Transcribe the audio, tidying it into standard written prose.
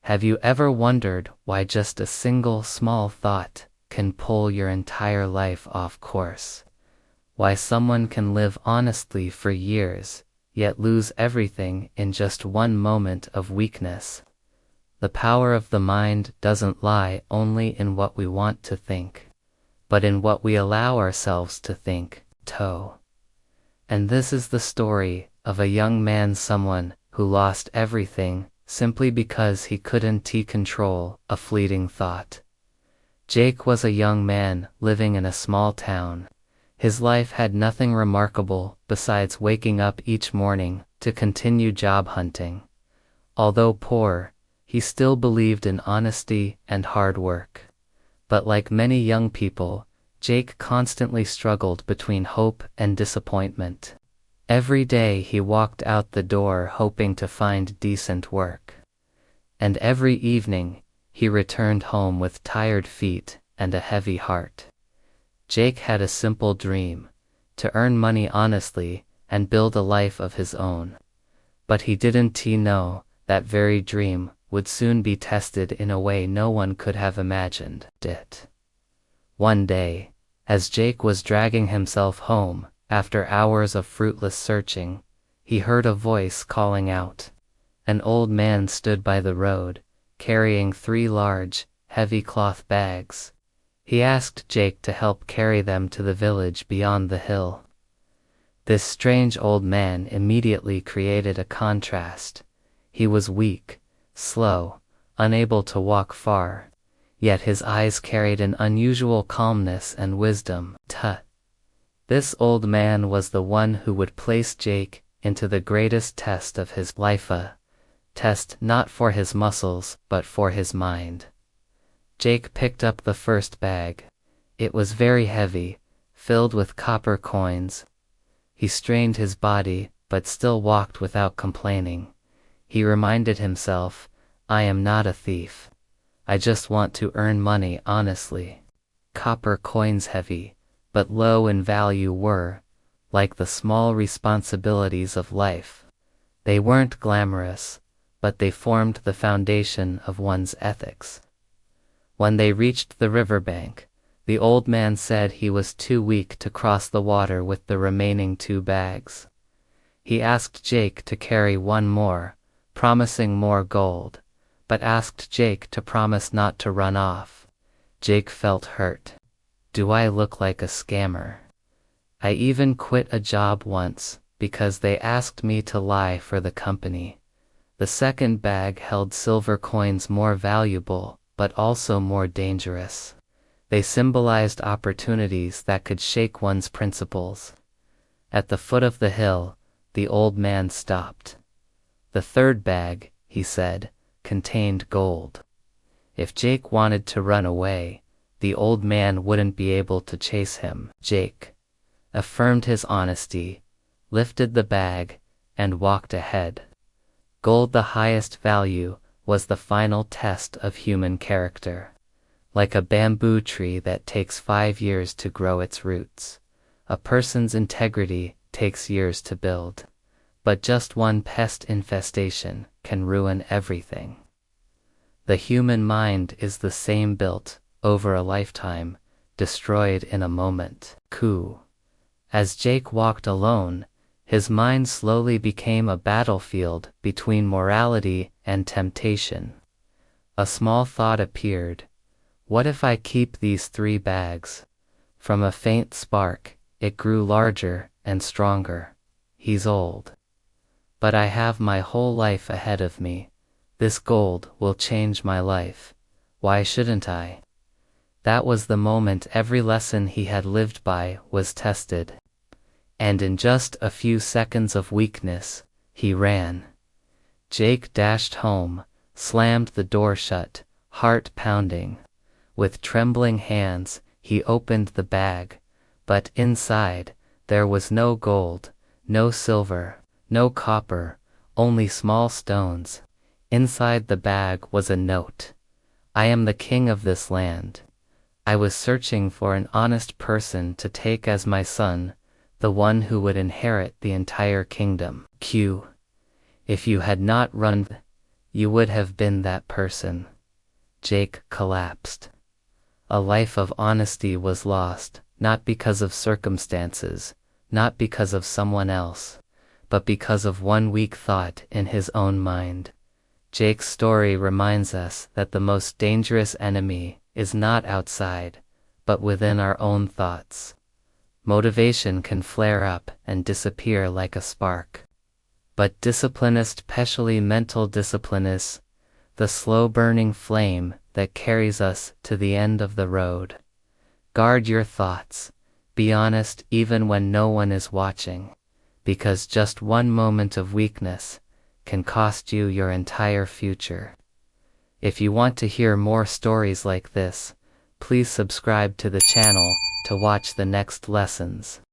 Have you ever wondered why just a single small thought can pull your entire life off course? Why someone can live honestly for years, yet lose everything in just one moment of weakness? The power of the mind doesn't lie only in what we want to think, but in what we allow ourselves to think. And this is the story of a young man, someone who lost everything simply because he couldn't control a fleeting thought. Jake was a young man living in a small town. His life had nothing remarkable besides waking up each morning to continue job hunting. Although poor, he still believed in honesty and hard work. But like many young people, Jake constantly struggled between hope and disappointment. Every day he walked out the door hoping to find decent work. And every evening, he returned home with tired feet and a heavy heart. Jake had a simple dream: to earn money honestly and build a life of his own. But he didn't know that very dream would soon be tested in a way no one could have imagined it. One day, as Jake was dragging himself home after hours of fruitless searching, he heard a voice calling out. An old man stood by the road, carrying 3 large, heavy cloth bags. He asked Jake to help carry them to the village beyond the hill. This strange old man immediately created a contrast. He was weak, slow, unable to walk far, yet his eyes carried an unusual calmness and wisdom. This old man was the one who would place Jake into the greatest test of his life, a test not for his muscles but for his mind. Jake picked up the first bag. It was very heavy, filled with copper coins. He strained his body, but still walked without complaining. He reminded himself, "I am not a thief. I just want to earn money honestly." Copper coins, heavy but low in value, were like the small responsibilities of life. They weren't glamorous, but they formed the foundation of one's ethics. When they reached the riverbank, the old man said he was too weak to cross the water with the remaining 2 bags. He asked Jake to carry one more, promising more gold, but asked Jake to promise not to run off. Jake felt hurt. "Do I look like a scammer? I even quit a job once because they asked me to lie for the company." The second bag held silver coins, more valuable, but also more dangerous. They symbolized opportunities that could shake one's principles. At the foot of the hill, the old man stopped. The third bag, he said, contained gold. If Jake wanted to run away, the old man wouldn't be able to chase him. Jake affirmed his honesty, lifted the bag, and walked ahead. Gold, the highest value, was the final test of human character. Like a bamboo tree that takes 5 years to grow its roots, a person's integrity takes years to build. But just one pest infestation can ruin everything. The human mind is the same, built over a lifetime, destroyed in a moment. As Jake walked alone, his mind slowly became a battlefield between morality and temptation. A small thought appeared. What if I keep these 3 bags? From a faint spark, it grew larger and stronger. He's old. But I have my whole life ahead of me. This gold will change my life. Why shouldn't I? That was the moment every lesson he had lived by was tested. And in just a few seconds of weakness, he ran. Jake dashed home, slammed the door shut, heart pounding. With trembling hands, he opened the bag, but inside, there was no gold, no silver, no copper, only small stones. Inside the bag was a note. "I am the king of this land. I was searching for an honest person to take as my son, the one who would inherit the entire kingdom. If you had not run, you would have been that person. Jake collapsed. A life of honesty was lost, not because of circumstances, not because of someone else, but because of one weak thought in his own mind. Jake's story reminds us that the most dangerous enemy is not outside, but within our own thoughts. Motivation can flare up and disappear like a spark. But discipline, especially mental discipline, is the slow-burning flame that carries us to the end of the road. Guard your thoughts. Be honest even when no one is watching, because just one moment of weakness can cost you your entire future. If you want to hear more stories like this, please subscribe to the channel to watch the next lessons.